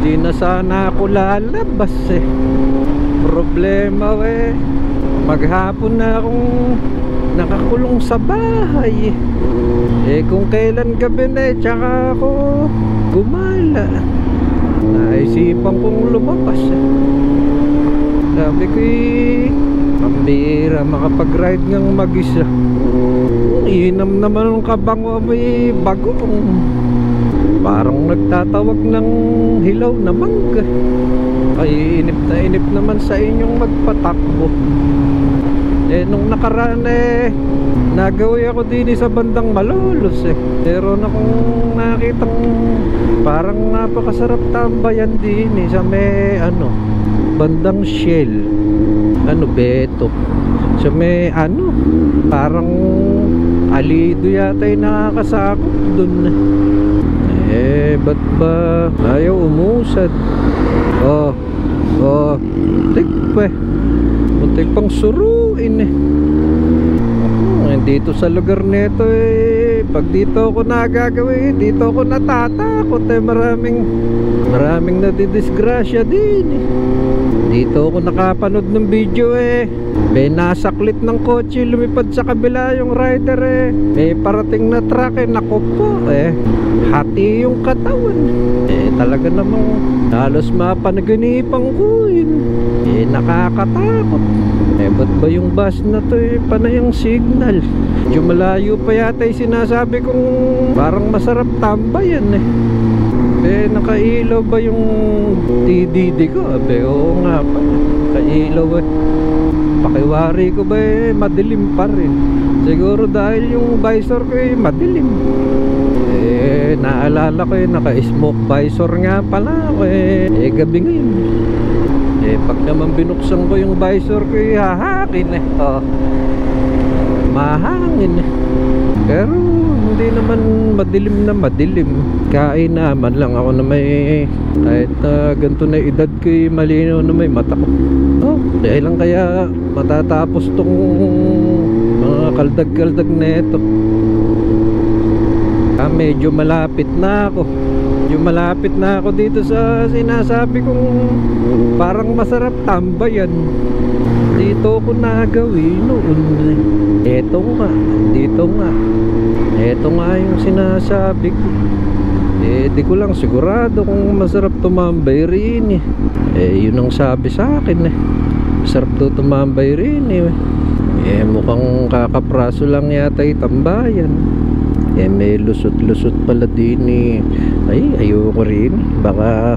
Di na sana ako lalabas eh. Problema eh, maghapon na akong nakakulong sa bahay eh. Kung kailan gabi na eh, tsaka ako gumala. Naisipan kong lumabas eh. Sabi ko eh, pambira makapag-ride ngang mag-isa. Inam naman ng kabango may bagong, parang nagtatawag ng hilaw na mangga. Ay inip na inip naman sa inyong magpatakbo. Eh nung nakaraan eh, nagawi ako din sa bandang Malolos eh. Meron akong nakitang parang napakasarap tambayan din eh, sa may ano, bandang Shell, ano Beto, sa may ano, parang Alido yata yung nakakasakop dun eh. Ba't ba ayaw umusad? Muntik pang suruin eh. Dito sa lugar nito eh, pag dito ako nagagawin, dito ako natatakot eh. Maraming nadidisgrasya din eh. Dito ako nakapanood ng video eh, may nasaklit ng kotse, lumipad sa kabila yung rider eh. May parating na truck eh, naku po eh, hati yung katawan eh. Talaga namang halos mapanaganipang ko yun eh, nakakatakot eh. Ba't ba yung bus na to eh, panay yung signal, medyo malayo pa yata yung sinasabi kong parang masarap tambayan eh. Eh, nakailaw ba yung TDD ko? Abe, oo nga pa, nakailaw eh. Pakiwari ko ba eh, madilim pa rin. Siguro dahil yung visor ko eh, madilim. Eh, naalala ko eh, naka-smoke visor nga pala ako eh. Eh, gabi ngayon. Eh, pag naman binuksan ko yung visor ko eh, hahakin eh. Oh, mahangin eh. Pero hindi naman madilim na madilim. Kain naman lang ako na may, kahit ganito na edad ko eh, malinaw na may mata ko. Oh, dahil lang kaya matatapos tong mga kaldag-kaldag na ito. Medyo malapit na ako. Medyo malapit na ako dito sa sinasabi kong parang masarap tambayan. Dito ko nagawin noon. Eto nga, dito nga. Eto nga yung sinasabi ko. Eh, di ko lang sigurado kung masarap tumambay rin eh. Eh, yun ang sabi sa akin eh. Masarap daw tumambay rin eh. Eh, mukhang kakapraso lang yata itambayan. Eh, may lusot-lusot pala din eh. Ay, ayoko rin. Baka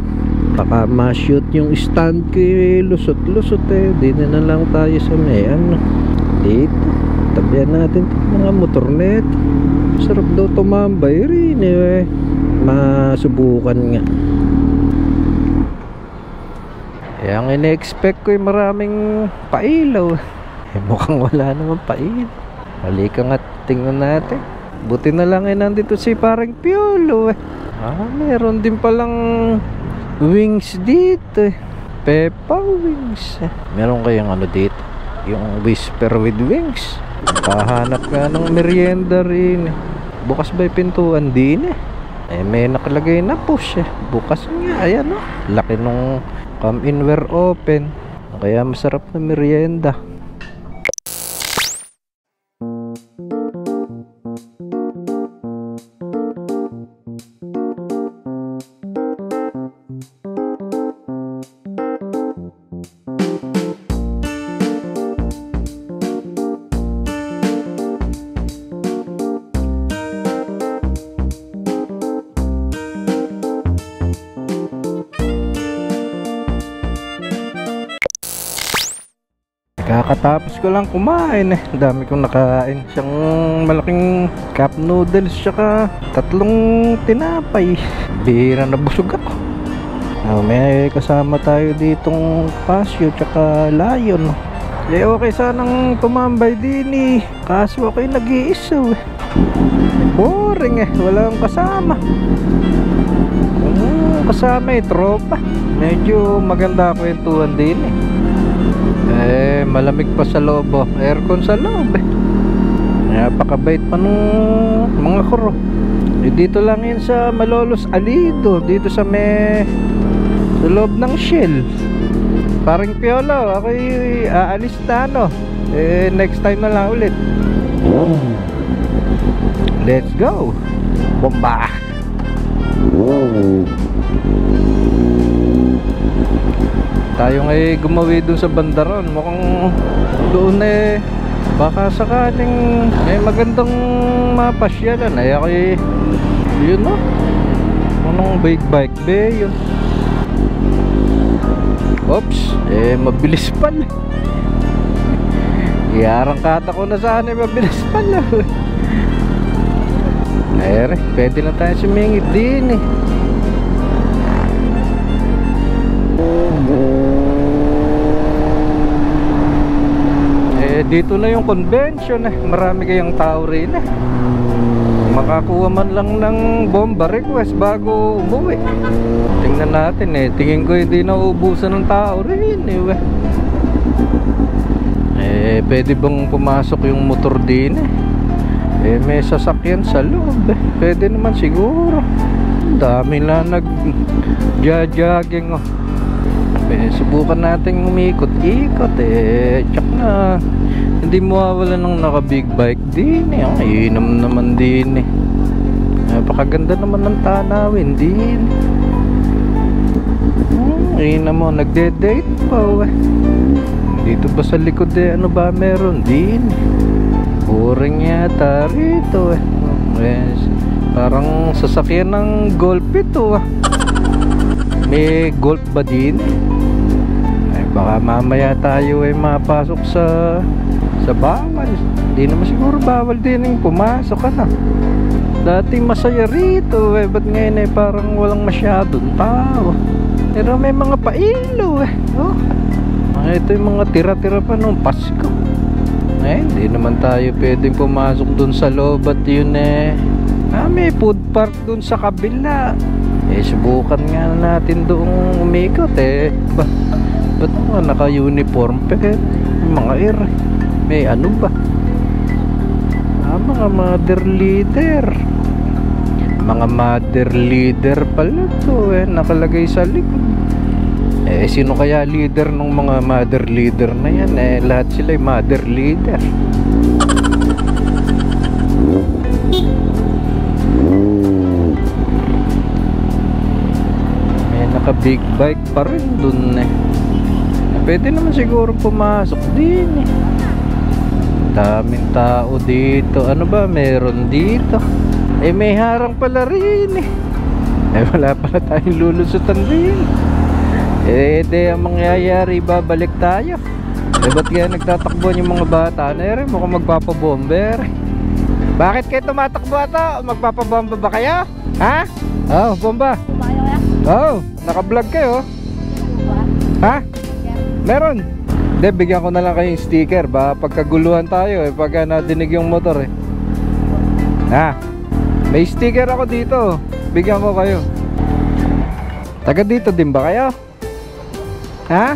ma-shoot yung stand ko eh. Lusot-lusot eh. Di na lang tayo sa may ano. Dito. Tabihan natin mga motor net. Masarap daw tumambay rin eh. Masubukan nga. Eh, ang ina-expect ko ay maraming pailaw. Eh, mukhang wala naman pailaw. Halika nga, tingnan natin. Buti na lang eh, nandito si parang Piolo eh. Meron din palang wings dito eh. Peppa wings eh. Meron kayong ano dito, yung whisper with wings. Pahanap nga ng merienda rin eh. Bukas ba yung pintuan din eh? Eh, may nakalagay na push eh. Bukas nga, ayan o. Laki nung come in where open. Kaya masarap na merienda. Kakatapos ko lang kumain eh. Dami kong nakain. Siyang malaking cup noodles tsaka 3 tinapay. Bihira na busog ako. May kasama tayo ditong Pasyo tsaka Lion. Eh, okay sanang tumambay din eh. Kaso ako'y nag-iisa eh. Boring eh. Walang kasama. Kasama eh, tropa. Medyo maganda kwentuhan din eh. Eh, malamig pa sa loob oh. Aircon sa loob eh. Napakabait pa nung mga kuro. Eh, dito lang yun sa Malolos Alido. Dito sa may Sa loob ng Shell. Parang Piolo, ako'y aalis na ano. Next time na lang ulit. Let's go. Bomba. Tayo ngayon gumawi dun sa bandaron. Mukhang doon baka sakaling may magandang mapasyalan. Ay ako'y yun no. Anong bike be yun. Oops, mabilis pala. Iarangkata ko na sana mabilis pala. Pwede na tayo sumingit din eh. Dito na yung convention eh. Marami kayang tao rin eh. Makakuha man lang ng bomba request bago umuwi. Tingnan natin eh. Tingin ko hindi na uubusan ng tao rin eh. Pwede bang pumasok yung motor din eh. May sasakyan sa loob eh. Pwede naman siguro. Dami na nag-jogging oh. Subukan natin umikot-ikot eh. Tsak na hindi mo mawawala ng naka big bike din eh. Ang inam naman din eh. Napakaganda naman ng tanawin din. Inam mo, nagde-date pa eh. Dito ba sa likod eh, ano ba meron din? Boring yata rito eh. Yes. Parang sasakyan ng golf ito ah. May golf ba din? Baka mamaya tayo ay mapasok sa bawal. Hindi naman siguro bawal din yung pumasok ano. Dati masaya rito eh. Ba't ngayon eh parang walang masyadong tao. Pero may mga pailaw eh. Oh. Ito yung mga tira-tira pa nung Pasko. Hindi naman tayo pwedeng pumasok dun sa loob at yun eh. May food park dun sa kabila. Subukan nga natin doong umikot eh. Ba't nga naka-uniform pa eh? Mga may ano ba? Mga mother leader. Mga mother leader pala to eh. Nakalagay sa likod. Sino kaya leader ng mga mother leader na yan eh? Lahat sila ay mother leader. May naka big bike pa rin dun eh. Pwede naman siguro pumasok din eh. Daming tao dito. Ano ba meron dito? May harang pala rin eh. Wala pala tayong lulusutan din. Ang mangyayari, babalik tayo. Ba't kaya nagtatakbuhan yung mga bata na rin? Mukhang magpapabomber. Bakit kayo tumatakbo ata? Magpapabomba ba kayo? Ha? Oh, bomba. Oh, naka-vlog kayo. Ha? Meron. Hindi, bigyan ko na lang kayong sticker. Ba, pagkaguluhan tayo eh. Pagka nadinig yung motor eh. Ha? May sticker ako dito. Bigyan ko kayo. Taga dito din ba kayo? Ha?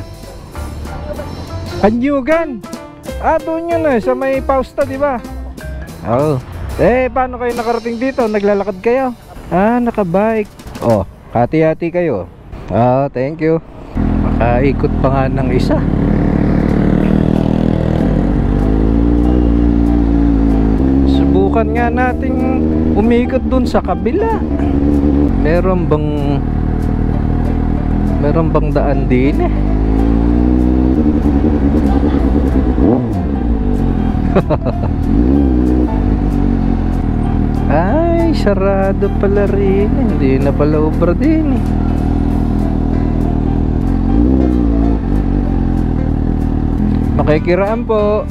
Kanyugan. Doon yun eh. Sa may Pausta, di ba? Oo. Paano kayo nakarating dito? Naglalakad kayo? Nakabike. Oh, hati-hati kayo. Thank you. Makaikot pa nga ng isa. Subukan nga nating umikot dun sa kabila. Meron bang daan din eh? Ay, sarado pala rin. Hindi na pala obra din eh. Makikiraan po.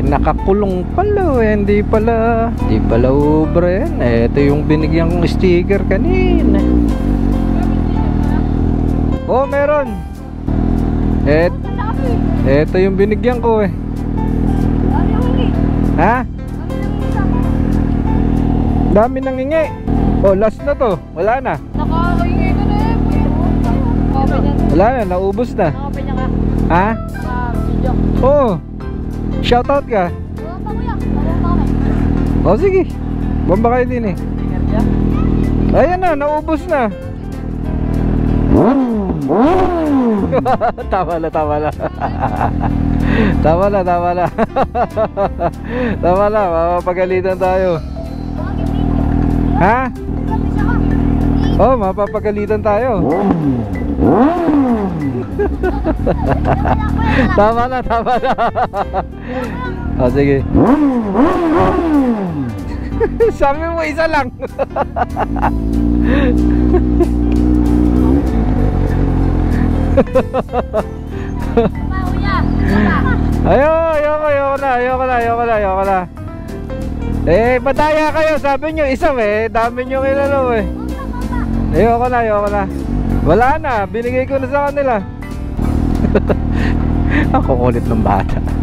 Nakakulong pala eh. Hindi pala obra yan. Ito yung binigyan kong sticker kanina. Oh, meron. Ito yung binigyan ko eh. Ha? Dami nang hingi. Oh, last na to. Wala na. Nakahingi ko na eh. Wala na, naubos na. Nakapanya ka. Ha? Naka-video. Oo. Shoutout ka. Oo pa kuya. Oo pa kami. Oh, sige. Bomba kayo din eh. Ayan na, naubos na. Tama na. Tama na. Tama na, mapapagalitan tayo. Ha? Oh, mapapagalitan tayo. Tama na. Oh, sige. Sabi mo isa lang. Ayoko na. Eh, padaya kayo. Sabi nyo isa eh. Dami nyo kilala eh. Ayoko na. Wala na. Binigay ko na sa kanila. Ang kukulit ng bata.